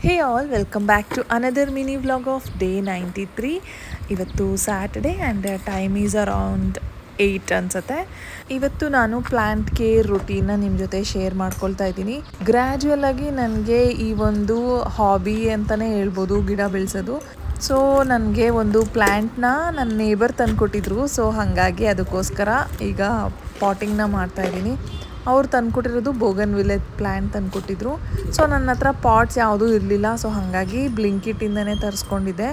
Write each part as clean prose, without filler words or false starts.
Hey all welcome back to another mini vlog of day 93. ಇವತ್ತು Saturday and time is around 8 ಅನ್ಸುತ್ತೆ. ಇವತ್ತು ನಾನು plant care ರುಟೀನ್ನ ನಿಮ್ಮ ಜೊತೆ ಶೇರ್ ಮಾಡ್ಕೊಳ್ತಾ ಇದ್ದೀನಿ. ಗ್ರ್ಯಾಜುವಲ್ ಆಗಿ ನನಗೆ ಈ ಒಂದು ಹಾಬಿ ಅಂತಲೇ ಹೇಳ್ಬೋದು, ಗಿಡ ಬೆಳೆಸೋದು. ಸೊ ನನಗೆ ಒಂದು ಪ್ಲ್ಯಾಂಟ್ನ ನನ್ನ ನೇಬರ್ ತಂದುಕೊಟ್ಟಿದ್ರು. ಸೊ ಹಾಗಾಗಿ ಅದಕ್ಕೋಸ್ಕರ ಈಗ ಪಾಟಿಂಗ್ನ ಮಾಡ್ತಾಯಿದ್ದೀನಿ. ಅವ್ರು ತಂದುಕೊಟ್ಟಿರೋದು ಬೋಗನ್ವಿಲೆ ಪ್ಲ್ಯಾಂಟ್ ತಂದುಕೊಟ್ಟಿದ್ರು. ಸೊ ನನ್ನ ಹತ್ರ ಪಾಟ್ಸ್ ಯಾವುದೂ ಇರಲಿಲ್ಲ. ಸೊ ಹಾಗಾಗಿ ಬ್ಲಿಂಕಿಟಿಂದನೇ ತರಿಸ್ಕೊಂಡಿದ್ದೆ.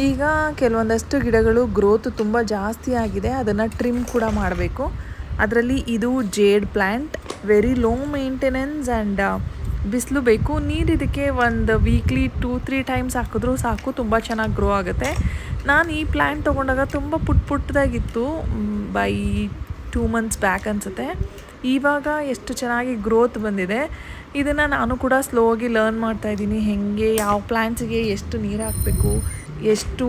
ಈಗ ಕೆಲವೊಂದಷ್ಟು ಗಿಡಗಳು ಗ್ರೋತ್ ತುಂಬ ಜಾಸ್ತಿ ಆಗಿದೆ, ಅದನ್ನು ಟ್ರಿಮ್ ಕೂಡ ಮಾಡಬೇಕು. ಅದರಲ್ಲಿ ಇದು jade plant, very low maintenance and ಬಿಸಿಲು ಬೇಕು. ನೀರು ಇದಕ್ಕೆ ಒಂದು ವೀಕ್ಲಿ 2-3 ಟೈಮ್ಸ್ ಹಾಕಿದ್ರೂ ಸಾಕು, ತುಂಬ ಚೆನ್ನಾಗಿ ಗ್ರೋ ಆಗುತ್ತೆ. ನಾನು ಈ ಪ್ಲ್ಯಾಂಟ್ ತೊಗೊಂಡಾಗ ತುಂಬ ಪುಟ್ಟದಾಗಿತ್ತು, ಬೈ 2 months ಬ್ಯಾಕ್ ಅನಿಸುತ್ತೆ. ಇವಾಗ ಎಷ್ಟು ಚೆನ್ನಾಗಿ ಗ್ರೋತ್ ಬಂದಿದೆ. ಇದನ್ನು ನಾನು ಕೂಡ ಸ್ಲೋ ಆಗಿ ಲರ್ನ್ ಮಾಡ್ತಾಯಿದ್ದೀನಿ, ಹೇಗೆ ಯಾವ ಪ್ಲ್ಯಾಂಟ್ಸಿಗೆ ಎಷ್ಟು ನೀರು ಹಾಕಬೇಕು, ಎಷ್ಟು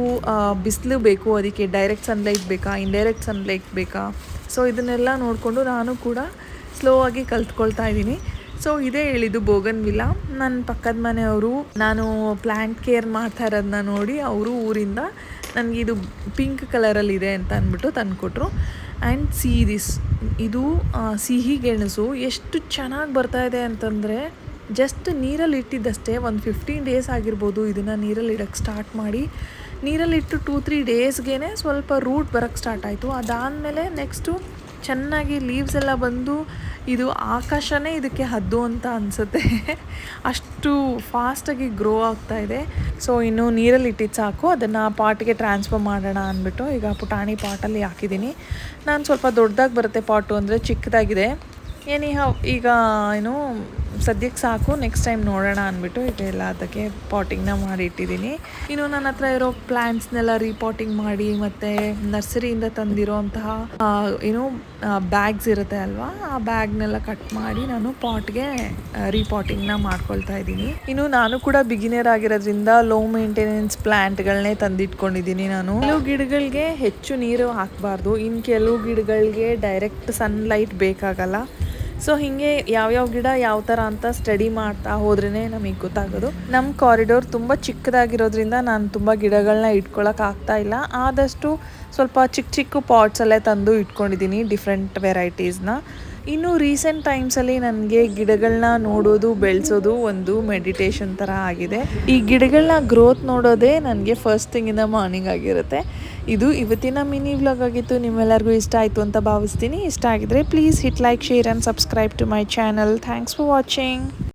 ಬಿಸಿಲು ಬೇಕು, ಅದಕ್ಕೆ ಡೈರೆಕ್ಟ್ ಸನ್ಲೈಟ್ ಬೇಕಾ, ಇಂಡೈರೆಕ್ಟ್ ಸನ್ಲೈಟ್ ಬೇಕಾ. ಸೊ ಇದನ್ನೆಲ್ಲ ನೋಡಿಕೊಂಡು ನಾನು ಕೂಡ ಸ್ಲೋ ಆಗಿ ಕಲ್ತ್ಕೊಳ್ತಾ ಇದ್ದೀನಿ. ಸೊ ಇದೇ ಹೇಳಿದ್ದು ಬೋಗನ್ವಿಲ್ಲ. ನನ್ನ ಪಕ್ಕದ ಮನೆಯವರು ನಾನು ಪ್ಲ್ಯಾಂಟ್ ಕೇರ್ ಮಾಡ್ತಾ ಇರೋದನ್ನ ನೋಡಿ ಅವರು ಊರಿಂದ ನನಗಿದು ಪಿಂಕ್ ಕಲರಲ್ಲಿದೆ ಅಂತ ಅಂದ್ಬಿಟ್ಟು ತಂದುಕೊಟ್ರು. ಆ್ಯಂಡ್ ದಿಸ್ ಇದು ಸಿಹಿ ಗೆಣಸು ಎಷ್ಟು ಚೆನ್ನಾಗಿ ಬರ್ತಾಯಿದೆ ಅಂತಂದರೆ, ಜಸ್ಟ್ ನೀರಲ್ಲಿ ಇಟ್ಟಿದ್ದಷ್ಟೇ ಒಂದು 15 days ಆಗಿರ್ಬೋದು. ಇದನ್ನು ನೀರಲ್ಲಿ ಇಡೋಕ್ಕೆ ಸ್ಟಾರ್ಟ್ ಮಾಡಿ, ನೀರಲ್ಲಿಟ್ಟು 2-3 daysಗೆ ಸ್ವಲ್ಪ ರೂಟ್ ಬರೋಕ್ಕೆ ಸ್ಟಾರ್ಟ್ ಆಯಿತು. ಅದಾದಮೇಲೆ ನೆಕ್ಸ್ಟು ಚೆನ್ನಾಗಿ ಲೀವ್ಸ್ ಎಲ್ಲ ಬಂದು, ಇದು ಆಕಾಶನೇ ಇದಕ್ಕೆ ಹದ್ದು ಅಂತ ಅನಿಸುತ್ತೆ, ಅಷ್ಟು ಫಾಸ್ಟಾಗಿ ಗ್ರೋ ಆಗ್ತಾಯಿದೆ. ಸೊ ಇನ್ನು ನೀರಲ್ಲಿ ಇಟ್ಟಿದ್ದು ಸಾಕು, ಅದನ್ನು ಪಾಟ್ಗೆ ಟ್ರಾನ್ಸ್ಫರ್ ಮಾಡೋಣ ಅಂದ್ಬಿಟ್ಟು ಈಗ ಪುಟಾಣಿ ಪಾಟಲ್ಲಿ ಹಾಕಿದ್ದೀನಿ. ನಾನು ಸ್ವಲ್ಪ ದೊಡ್ಡದಾಗಿ ಬರುತ್ತೆ ಪಾಟು ಅಂದರೆ, ಚಿಕ್ಕದಾಗಿದೆ. ಈಗ ಏನು ಸದ್ಯಕ್ಕೆ ಸಾಕು, ನೆಕ್ಸ್ಟ್ ಟೈಮ್ ನೋಡೋಣ ಅಂದ್ಬಿಟ್ಟು ಇದೆಲ್ಲ ಅದಕ್ಕೆ ಪಾಟಿಂಗ್ನ ಮಾಡಿ ಇಟ್ಟಿದ್ದೀನಿ. ಇನ್ನು ನನ್ನ ಹತ್ರ ಇರೋ ಪ್ಲ್ಯಾಂಟ್ಸ್ನೆಲ್ಲ ರೀಪಾಟಿಂಗ್ ಮಾಡಿ, ಮತ್ತು ನರ್ಸರಿಯಿಂದ ತಂದಿರೋ ಅಂತಹ ಬ್ಯಾಗ್ಸ್ ಇರುತ್ತೆ ಅಲ್ವಾ, ಆ ಬ್ಯಾಗ್ನೆಲ್ಲ ಕಟ್ ಮಾಡಿ ನಾನು ಪಾಟ್ಗೆ ರೀಪಾಟಿಂಗ್ನ ಮಾಡ್ಕೊಳ್ತಾ ಇದ್ದೀನಿ. ಇನ್ನು ನಾನು ಕೂಡ ಬಿಗಿನರ್ ಆಗಿರೋದ್ರಿಂದ ಲೋ ಮೇಂಟೆನೆನ್ಸ್ ಪ್ಲ್ಯಾಂಟ್ಗಳನ್ನೇ ತಂದಿಟ್ಕೊಂಡಿದ್ದೀನಿ ನಾನು. ಕೆಲವು ಗಿಡಗಳಿಗೆ ಹೆಚ್ಚು ನೀರು ಹಾಕಬಾರ್ದು, ಇನ್ನು ಕೆಲವು ಗಿಡಗಳಿಗೆ ಡೈರೆಕ್ಟ್ ಸನ್ಲೈಟ್ ಬೇಕಾಗಲ್ಲ. ಸೊ ಹೀಗೆ ಯಾವ್ಯಾವ ಗಿಡ ಯಾವ ಥರ ಅಂತ ಸ್ಟಡಿ ಮಾಡ್ತಾ ಹೋದ್ರೇ ನಮಗೆ ಗೊತ್ತಾಗೋದು. ನಮ್ಮ ಕಾರಿಡೋರ್ ತುಂಬ ಚಿಕ್ಕದಾಗಿರೋದ್ರಿಂದ ನಾನು ತುಂಬ ಗಿಡಗಳನ್ನ ಇಟ್ಕೊಳ್ಳೋಕೆ ಆಗ್ತಾ ಇಲ್ಲ. ಆದಷ್ಟು ಸ್ವಲ್ಪ ಚಿಕ್ಕ ಚಿಕ್ಕ ಪಾಟ್ಸಲ್ಲೇ ತಂದು ಇಟ್ಕೊಂಡಿದ್ದೀನಿ, ಡಿಫ್ರೆಂಟ್ ವೆರೈಟೀಸ್ನ. ಇನ್ನು ರೀಸೆಂಟ್ ಟೈಮ್ಸಲ್ಲಿ ನನಗೆ ಗಿಡಗಳನ್ನ ನೋಡೋದು, ಬೆಳೆಸೋದು ಒಂದು ಮೆಡಿಟೇಷನ್ ಥರ ಆಗಿದೆ. ಈ ಗಿಡಗಳನ್ನ ಗ್ರೋತ್ ನೋಡೋದೇ ನನಗೆ first thing in the morning ಆಗಿರುತ್ತೆ. ಇದು ಇವತ್ತಿನ ಮಿನಿ ವ್ಲಾಗ್ ಆಗಿತ್ತು. ನಿಮ್ಮೆಲ್ಲರಿಗೂ ಇಷ್ಟ ಆಯಿತು ಅಂತ ಭಾವಿಸ್ತೀನಿ. ಇಷ್ಟ ಆಗಿದ್ರೆ please hit like, share and subscribe to my channel. Thanks for watching.